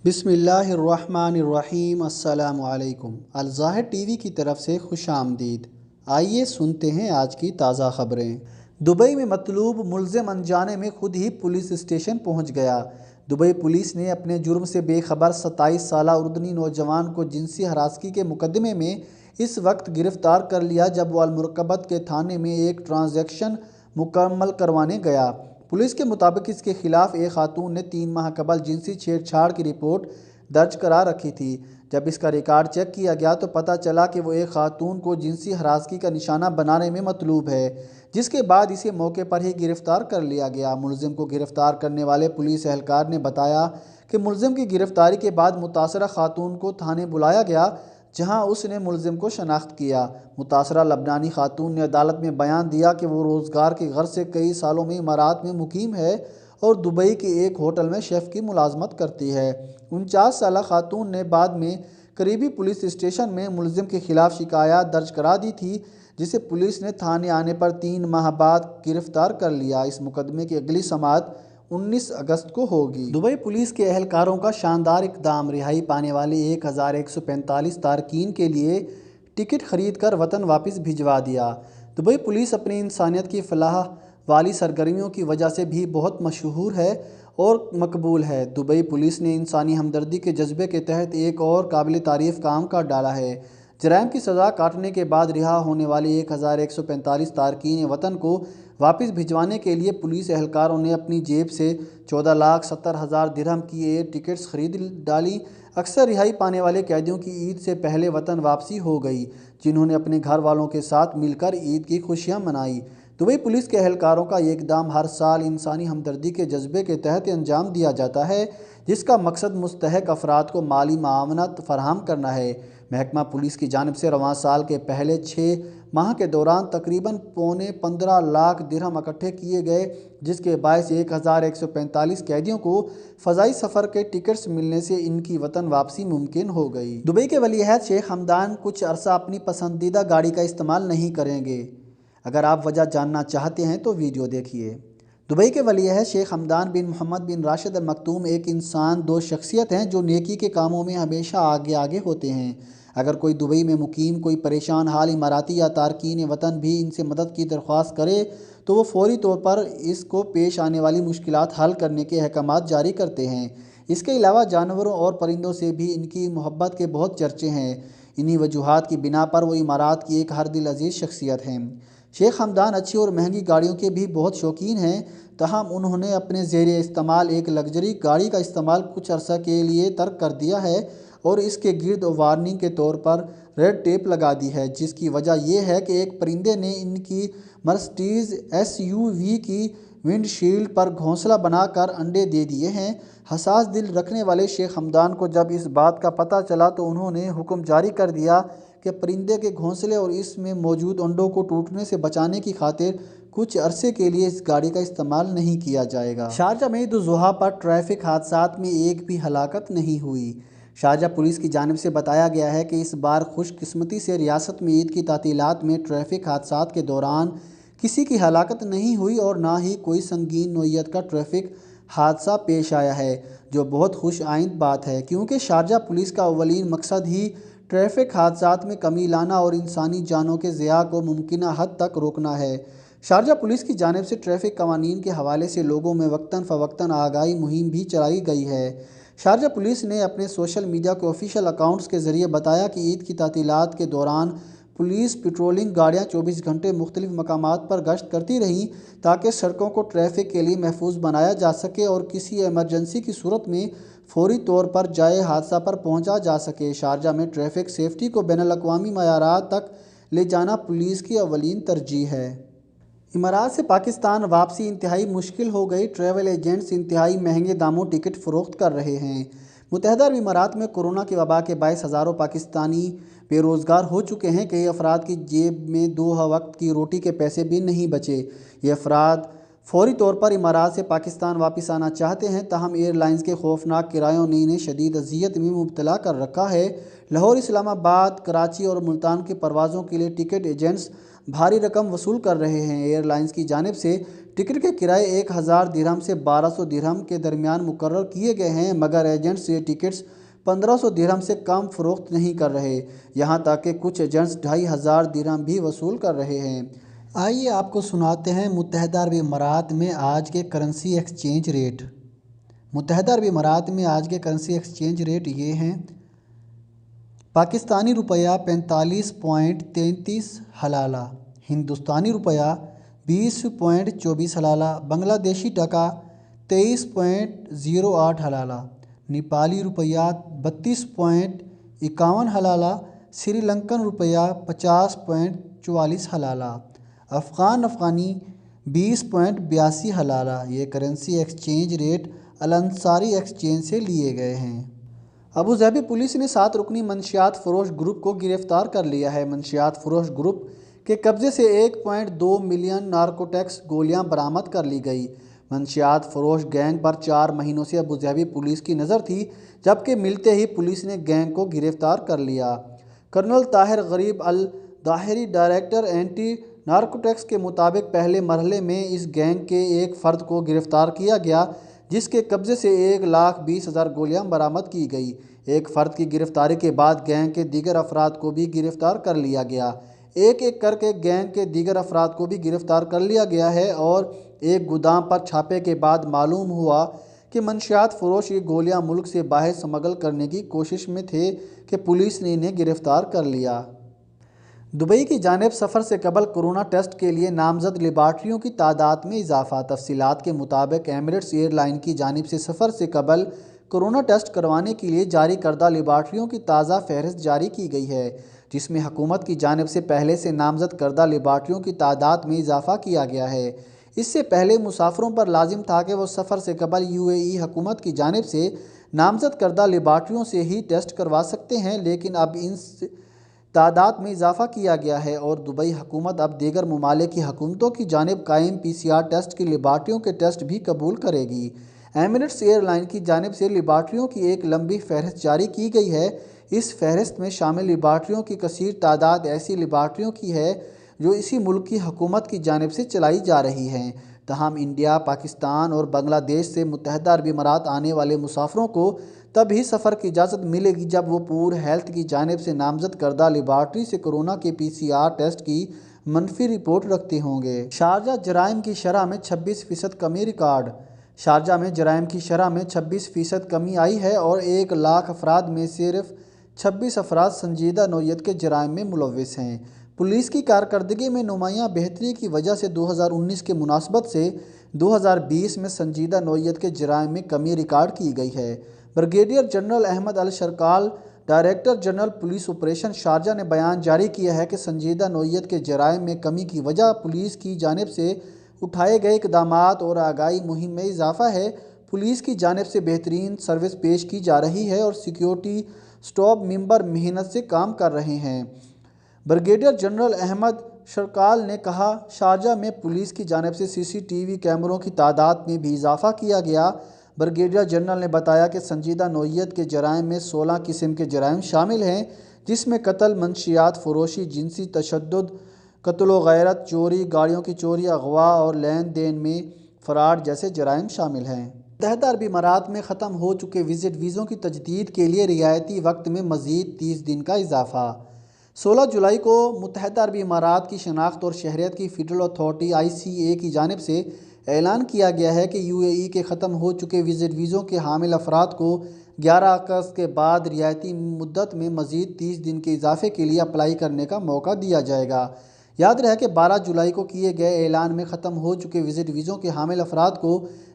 बिस्मिल्लाहिर्रहमानिर्रहीम। अस्सलामु अलैकुम। ज़ाहिर टीवी की तरफ से खुश आमदीद। आइए सुनते हैं आज की ताज़ा खबरें। दुबई में मतलूब मुल्ज़िम अनजाने में खुद ही पुलिस स्टेशन पहुंच गया। दुबई पुलिस ने अपने जुर्म से बेखबर 27 साला उर्दनी नौजवान को जिनसी हरासगी के मुकदमे में इस वक्त गिरफ्तार कर लिया जब वो अलमुरकबत के थाने में एक ट्रांजैक्शन मुकम्मल करवाने गया। पुलिस के मुताबिक इसके खिलाफ एक खातून ने 3 माह कबल जिनसी छेड़छाड़ की रिपोर्ट दर्ज करा रखी थी। जब इसका रिकॉर्ड चेक किया गया तो पता चला कि वो एक खातून को जिनसी हरासगी का निशाना बनाने में मतलूब है, जिसके बाद इसे मौके पर ही गिरफ्तार कर लिया गया। मुलजिम को गिरफ्तार करने वाले पुलिस एहलकार ने बताया कि मुलजिम की गिरफ्तारी के बाद मुतासरा खातून को थाने बुलाया गया, जहां उसने मुलजिम को शनाख्त किया। मुतासरा लबनानी खातून ने अदालत में बयान दिया कि वो रोज़गार की गर्ज से कई सालों में इमारात में मुकीम है और दुबई के एक होटल में शेफ़ की मुलाजमत करती है। 49 साला खातून ने बाद में करीबी पुलिस स्टेशन में मुलजिम के खिलाफ शिकायत दर्ज करा दी थी, जिसे पुलिस ने थाने आने पर 3 माह बाद गिरफ्तार कर लिया। इस मुकदमे की अगली समाअत 19 अगस्त को होगी। दुबई पुलिस के एहलकारों का शानदार इक़दाम। रिहाई पाने वाले 1145 तारकीन के लिए टिकट खरीद कर वतन वापस भिजवा दिया। दुबई पुलिस अपनी इंसानियत की फलाह वाली सरगर्मियों की वजह से भी बहुत मशहूर है और मकबूल है। दुबई पुलिस ने इंसानी हमदर्दी के जज्बे के तहत एक और काबिल तारीफ़ काम कर डाला है। जराइम की सज़ा काटने के बाद रिहा होने वाले 1145 तारकीन वतन को वापस भिजवाने के लिए पुलिस एहलकारों ने अपनी जेब से 14,70,000 दिरहम की एयर टिकट्स खरीद डाली। अक्सर रिहाई पाने वाले कैदियों की ईद से पहले वतन वापसी हो गई, जिन्होंने अपने घर वालों के साथ मिलकर ईद की खुशियां मनाई। दुबई पुलिस के एहलकारों का ये इक़दाम हर साल इंसानी हमदर्दी के जज्बे के तहत अंजाम दिया जाता है, जिसका मकसद मुस्तहक अफराद को माली मावनत फराहम करना है। महकमा पुलिस की जानिब से रवां साल के पहले 6 माह के दौरान तकरीबन 15 लाख दिरहम इकट्ठे किए गए, जिसके बायस 1145 कैदियों को फ़ज़ाई सफ़र के टिकट्स मिलने से इनकी वतन वापसी मुमकिन हो गई। दुबई के वलीअहद शेख हमदान कुछ अरसा अपनी पसंदीदा गाड़ी का इस्तेमाल नहीं करेंगे। अगर आप वजह जानना चाहते हैं तो वीडियो देखिए। दुबई के वलीअहद शेख हमदान बिन मोहम्मद बिन राशिद अल मकतूम एक इंसान दो शख्सियत हैं जो नेकी के कामों में हमेशा आगे आगे होते हैं। अगर कोई दुबई में मुकीम कोई परेशान हाल इमाराती या तारकीन वतन भी इनसे मदद की दरख्वास्त करे तो वो फौरी तौर पर इसको पेश आने वाली मुश्किलात हल करने के अहकामात जारी करते हैं। इसके अलावा जानवरों और परिंदों से भी इनकी मोहब्बत के बहुत चर्चे हैं। इन्हीं वजूहात की बिना पर वो इमारात की एक हर दिल अजीज़ शख्सियत हैं। शेख हमदान अच्छी और महंगी गाड़ियों के भी बहुत शौकीन हैं, तहम उन्होंने अपने ज़ेरे इस्तेमाल एक लग्जरी गाड़ी का इस्तेमाल कुछ अर्सा के लिए तर्क कर दिया है और इसके गिर्द वार्निंग के तौर पर रेड टेप लगा दी है, जिसकी वजह यह है कि एक परिंदे ने इनकी मर्सिडीज़ SUV की विंडशील्ड पर घोंसला बनाकर अंडे दे दिए हैं। हसास दिल रखने वाले शेख हमदान को जब इस बात का पता चला तो उन्होंने हुक्म जारी कर दिया कि परिंदे के घोंसले और इसमें मौजूद अंडों को टूटने से बचाने की खातिर कुछ अरसे के लिए इस गाड़ी का इस्तेमाल नहीं किया जाएगा। शारजा में ईद उल ज़ुहा पर ट्रैफिक हादसात में एक भी हलाकत नहीं हुई। शारजा पुलिस की जानिब से बताया गया है कि इस बार खुशकिस्मती से रियासत में ईद की तातीलात में ट्रैफिक हादसात के दौरान किसी की हलाकत नहीं हुई और ना ही कोई संगीन नौइयत का ट्रैफिक हादसा पेश आया है, जो बहुत खुश आइंद बात है, क्योंकि शारजा पुलिस का अव्वलीन मकसद ही ट्रैफिक हादसात में कमी लाना और इंसानी जानों के ज़िया को मुमकिन हद तक रोकना है। शारजा पुलिस की जानिब से ट्रैफिक कवानीन के हवाले से लोगों में वक्तन फ़वक्तन आगाही मुहिम भी चलाई गई है। शारजा पुलिस ने अपने सोशल मीडिया के ऑफिशियल अकाउंट्स के ज़रिए बताया कि ईद की तातीलात के दौरान पुलिस पेट्रोलिंग गाड़ियाँ 24 घंटे मुख्तलिफ मकामात पर गश्त करती रहीं ताकि सड़कों को ट्रैफिक के लिए महफूज बनाया जा सके और किसी एमरजेंसी की सूरत में फौरी तौर पर जाए हादसा पर पहुँचा जा सके। शारजा में ट्रैफिक सेफ्टी को बैनुल-अक़वामी मयारात तक ले जाना पुलिस की अव्वलीन तरजीह है। इमारात से पाकिस्तान वापसी इंतहाई मुश्किल हो गई। ट्रैवल एजेंट्स इंतहाई महंगे दामों टिकट फ़रोख्त कर रहे हैं। मुत्तहदा अरब इमारात में कोरोना की वबा के बायस हज़ारों पाकिस्तानी बेरोज़गार हो चुके हैं। कई अफराद की जेब में 2 वक्त की रोटी के पैसे भी नहीं बचे। ये अफराद फौरी तौर पर इमारात से पाकिस्तान वापस आना चाहते हैं, ताहम एयरलाइंस के खौफनाक किरायों ने इन्हें शदीद अजियत में मुब्तला कर रखा है। लाहौर, इस्लामाबाद, कराची और मुल्तान की परवाज़ों के लिए टिकट एजेंट्स भारी रकम वसूल कर रहे हैं। एयरलाइंस की जानिब से टिकट के किराए 1000 दिरहम से 1200 दिरहम के दरमियान मुकर्रर किए गए हैं, मगर एजेंट्स ये टिकट्स 1500 दिरहम से कम फ़रोख्त नहीं कर रहे। यहाँ तक कि कुछ एजेंट्स 2500 दिरहम भी वसूल कर रहे हैं। आइए आपको सुनाते हैं मुत्तहदा अरब अमीरात में आज के करेंसी एक्सचेंज रेट। मुत्तहदा अरब अमीरात में आज के करेंसी एक्सचेंज रेट ये हैं: पाकिस्तानी रुपया 45.33 हलाला, हिंदुस्तानी रुपया 20.24 हलाला, बांग्लादेशी टका 23.08 हलाला, नेपाली रुपया 32.51 हलाला, श्रीलंकन रुपया 50.44 हलाला, अफ़गानी 20.82 हलाला। ये करेंसी एक्सचेंज रेट अल अंसारी एक्सचेंज से लिए गए हैं। अबू धाबी पुलिस ने 7 रुकनी मंशियात फरोश ग्रुप को गिरफ्तार कर लिया है। मंशियात फरोश ग्रुप के कब्जे से 1.2 मिलियन नारकोटिक्स गोलियां बरामद कर ली गई। मंशियात फरोश गैंग पर 4 महीनों से अबू धाबी पुलिस की नज़र थी, जबकि मिलते ही पुलिस ने गैंग को गिरफ्तार कर लिया। कर्नल ताहिर गरीब अल दाहिरी डायरेक्टर एंटी नारकोटिक्स के मुताबिक पहले मरहले में इस गैंग के एक फ़र्द को गिरफ्तार किया गया, जिसके कब्जे से 1,20,000 गोलियां बरामद की गई। एक फ़र्द की गिरफ्तारी के बाद गैंग के दीगर अफराद को भी गिरफ्तार कर लिया गया। एक एक करके गैंग के दीगर अफराद को भी गिरफ्तार कर लिया गया है और एक गोदाम पर छापे के बाद मालूम हुआ कि मंशियात फरोश ये गोलियां मुल्क से बाहर स्मगल करने की कोशिश में थे कि पुलिस ने इन्हें गिरफ्तार कर लिया। दुबई की जानिब सफ़र से कबल कोरोना टेस्ट के लिए नामजद लेबार्ट्रियों की तादाद में इजाफा। तफसीलात के मुताबिक एमिरेट्स एयरलाइन की जानिब से सफ़र से कबल कोरोना टेस्ट करवाने के लिए जारी करदा लेबार्ट्रियों की ताज़ा फहरिस्त जारी की गई है, जिसमें हुकूमत की जानिब से पहले से नामजद करदा लेबार्ट्रियों की तादाद में इजाफा किया गया है। इससे पहले मुसाफिरों पर लाजिम था कि वो सफ़र से कबल UAE हुकूमत की जानिब से नामजद करदा लेबार्ट्रियों से ही टेस्ट करवा सकते हैं, लेकिन अब इन तादाद में इजाफा किया गया है और दुबई हुकूमत अब दीगर ममालिक की हुकूमतों की जानिब कायम PCR टेस्ट की लेबार्ट्रियों के टेस्ट भी कबूल करेगी। एमिरेट्स एयरलाइन की जानिब से लेबार्ट्रियों की एक लंबी फहरिस्त जारी की गई है। इस फहरिस्त में शामिल लेबार्ट्रियों की कसीर तादाद ऐसी लेबार्ट्रियों की है जो इसी मुल्क की हुकूमत की जानिब से चलाई जा रही हैं। तहम इंडिया, पाकिस्तान और बांग्लादेश से मुत्तहदा अरब अमीरात आने वाले मुसाफिरों को तभी सफ़र की इजाज़त मिलेगी जब वो पूर हेल्थ की जानिब से नामजद करदा लेबार्ट्री से कोरोना के PCR टेस्ट की मनफी रिपोर्ट रखते होंगे। शारजा जराइम की शरह में 26% कमी रिकॉर्ड। शारजा में जराइम की शरह में 26% कमी आई है और 1 लाख अफराद में सिर्फ 26 अफराद संजीदा नौयत के जराइम में मुलव्विस हैं। पुलिस की कारकर्दगी में नुमायाँ बेहतरी की वजह से 2019 के मुनासबत से 2020 में संजीदा नौयत के जराइम में कमी रिकॉर्ड की गई है। Brigadier general Ahmed Al Sharkal, director general police operation Sharjah ने बयान जारी किया है कि संजीदा नौयत के जराइम में कमी की वजह पुलिस की जानिब से उठाए गए इक़दामात और आगाही मुहिम में इजाफा है। पुलिस की जानिब से बेहतरीन सर्विस पेश की जा रही है और सिक्योरिटी स्टाफ मेंबर मेहनत से काम कर रहे हैं। ब्रिगेडियर जनरल अहमद शरकाल ने कहा, शारजा में पुलिस की जानिब से CCTV कैमरों की तादाद में भी इजाफा किया गया। ब्रिगेडियर जनरल ने बताया कि संजीदा नौयत के जराइम में 16 किस्म के जराइम शामिल हैं, जिसमें कत्ल, मंशियात फरोशी, जिनसी तशद्दुद, कत्ल गैरत, चोरी, गाड़ियों की चोरी, अगवा और लेन देन में फ़राड जैसे जराइम शामिल हैं। मुत्तहदा अरब अमीरात में ख़त्म हो चुके विज़िट वीज़ों की तजदीद के लिए रियायती वक्त में मज़ीद 30 दिन का इजाफ़ा। 16 जुलाई को मुत्तहदा अरब अमीरात की शनाख्त और शहरियत की फेडरल अथॉरिटी ICA की जानिब से ऐलान किया गया है कि UAE के ख़त्म हो चुके विज़िट वीज़ों के हामिल अफराद को 11 अगस्त के बाद रियायती मुद्दत में मज़ीद 30 दिन के इजाफ़े के लिए अप्लाई करने का मौका दिया जाएगा। याद रहे कि 12 जुलाई को किए गए ऐलान में ख़त्म हो चुके विज़िट वीज़ों के हामिल अफराद को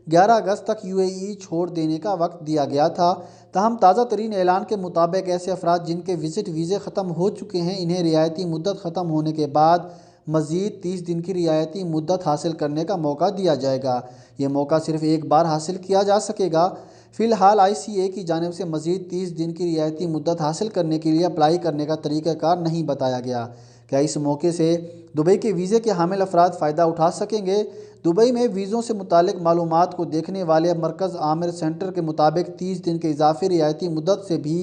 11 अगस्त तक UAE छोड़ देने का वक्त दिया गया था। ताहम ताज़ा तरीन ऐलान के मुताबिक ऐसे अफराद जिनके विज़िट वीज़े ख़त्म हो चुके हैं, इन्हें रियायती मुद्दत ख़त्म होने के बाद मज़ीद 30 दिन की रियायती मुद्दत हासिल करने का मौका दिया जाएगा। ये मौका सिर्फ एक बार हासिल किया जा सकेगा। फ़िलहाल ICA की जानिब से मज़ीद 30 दिन की रियायती मुद्दत हासिल करने के लिए अप्लाई करने का तरीक़ाकार नहीं बताया गया। क्या इस मौके से दुबई के वीज़े के हामिल अफराद फ़ायदा उठा सकेंगे? दुबई में वीज़ों से मुतालिक मालूमात को देखने वाले मरकज़ आमिर सेंटर के मुताबिक 30 दिन के इजाफ़ी रियायती मुद्दत से भी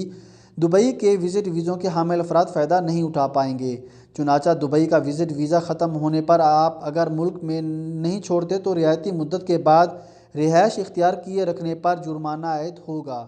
दुबई के विज़िट वीज़ों के हामिल अफराद फ़ायदा नहीं उठा पाएंगे। چنانچہ دبئی کا وزٹ ویزا ختم ہونے پر آپ اگر ملک میں نہیں چھوڑتے تو رعایتی مدت کے بعد رہائش اختیار کیے رکھنے پر جرمانہ عائد ہوگا۔